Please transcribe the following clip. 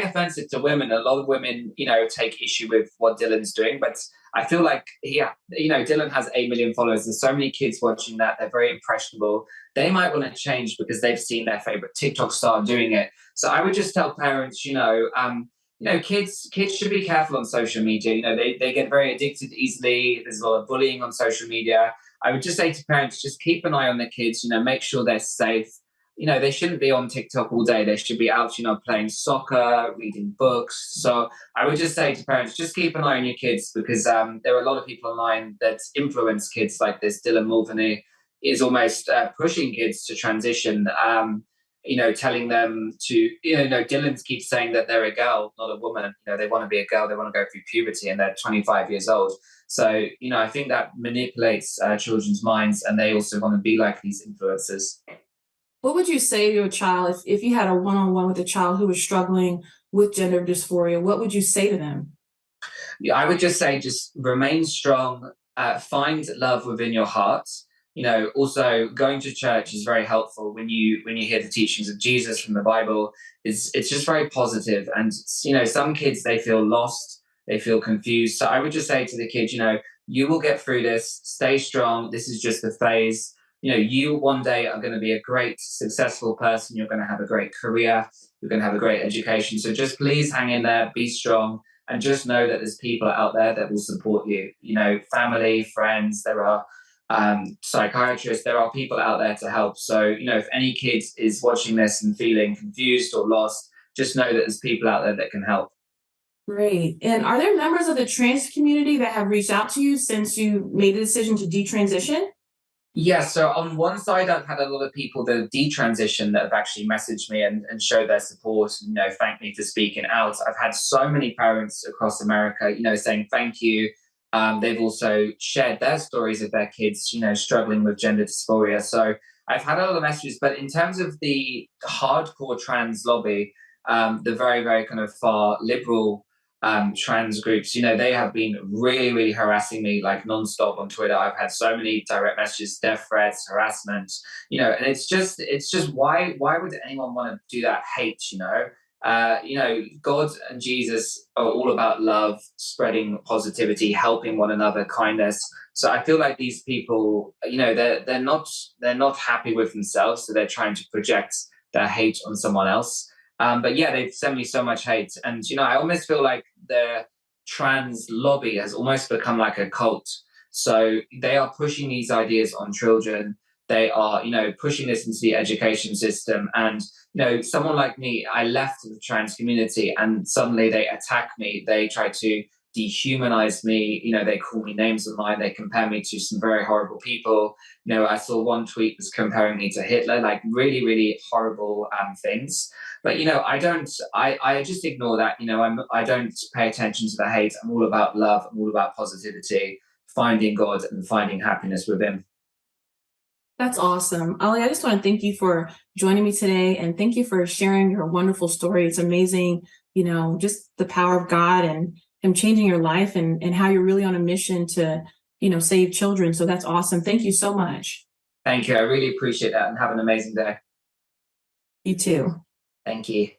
offensive to women. A lot of women, take issue with what Dylan's doing, but I feel like, Dylan has 8 million followers. There's so many kids watching that. They're very impressionable. They might want to change because they've seen their favorite TikTok star doing it. So I would just tell parents, kids should be careful on social media. They get very addicted easily. There's a lot of bullying on social media. I would just say to parents, just keep an eye on the kids, make sure they're safe. They shouldn't be on TikTok all day. They should be out, playing soccer, reading books. So I would just say to parents, just keep an eye on your kids, because there are a lot of people online that influence kids like this. Dylan Mulvaney is almost pushing kids to transition, telling them to, Dylan keeps saying that they're a girl, not a woman. They want to be a girl. They want to go through puberty and they're 25 years old. So, I think that manipulates children's minds, and they also want to be like these influencers. What would you say to a child if you had a one-on-one with a child who was struggling with gender dysphoria? What would you say to them? Yeah, I would just say, just remain strong, find love within your heart. Also going to church is very helpful when you hear the teachings of Jesus from the Bible. It's just very positive. And, some kids, they feel lost, they feel confused. So I would just say to the kids, you will get through this, stay strong. This is just a phase. You one day are going to be a great, successful person. You're going to have a great career. You're going to have a great education. So just please hang in there, be strong, and just know that there's people out there that will support you. Family, friends, there are psychiatrists, there are people out there to help. So, if any kid is watching this and feeling confused or lost, just know that there's people out there that can help. Great. And are there members of the trans community that have reached out to you since you made the decision to detransition? Yeah, so on one side, I've had a lot of people that have detransitioned that have actually messaged me and showed their support and, thank me for speaking out. I've had so many parents across America, saying thank you. They've also shared their stories of their kids, struggling with gender dysphoria. So I've had a lot of messages, but in terms of the hardcore trans lobby, the very, very kind of far liberal trans groups, they have been really, really harassing me like nonstop on Twitter. I've had so many direct messages, death threats, harassment, and it's just why would anyone want to do that? Hate, God and Jesus are all about love, spreading positivity, helping one another, kindness. So I feel like these people, they're not happy with themselves, so they're trying to project their hate on someone else. But yeah, they've sent me so much hate. And, I almost feel like the trans lobby has almost become like a cult. So they are pushing these ideas on children. They are, pushing this into the education system. And, someone like me, I left the trans community and suddenly they attack me. They try to dehumanize me. They call me names online. They compare me to some very horrible people. I saw one tweet was comparing me to Hitler, like really, really horrible things. But, I just ignore that. I don't pay attention to the hate. I'm all about love. I'm all about positivity, finding God and finding happiness within. That's awesome. Ali, I just want to thank you for joining me today, and thank you for sharing your wonderful story. It's amazing, just the power of God and Him changing your life, and how you're really on a mission to, save children. So that's awesome. Thank you so much. Thank you. I really appreciate that, and have an amazing day. You too. Thank you.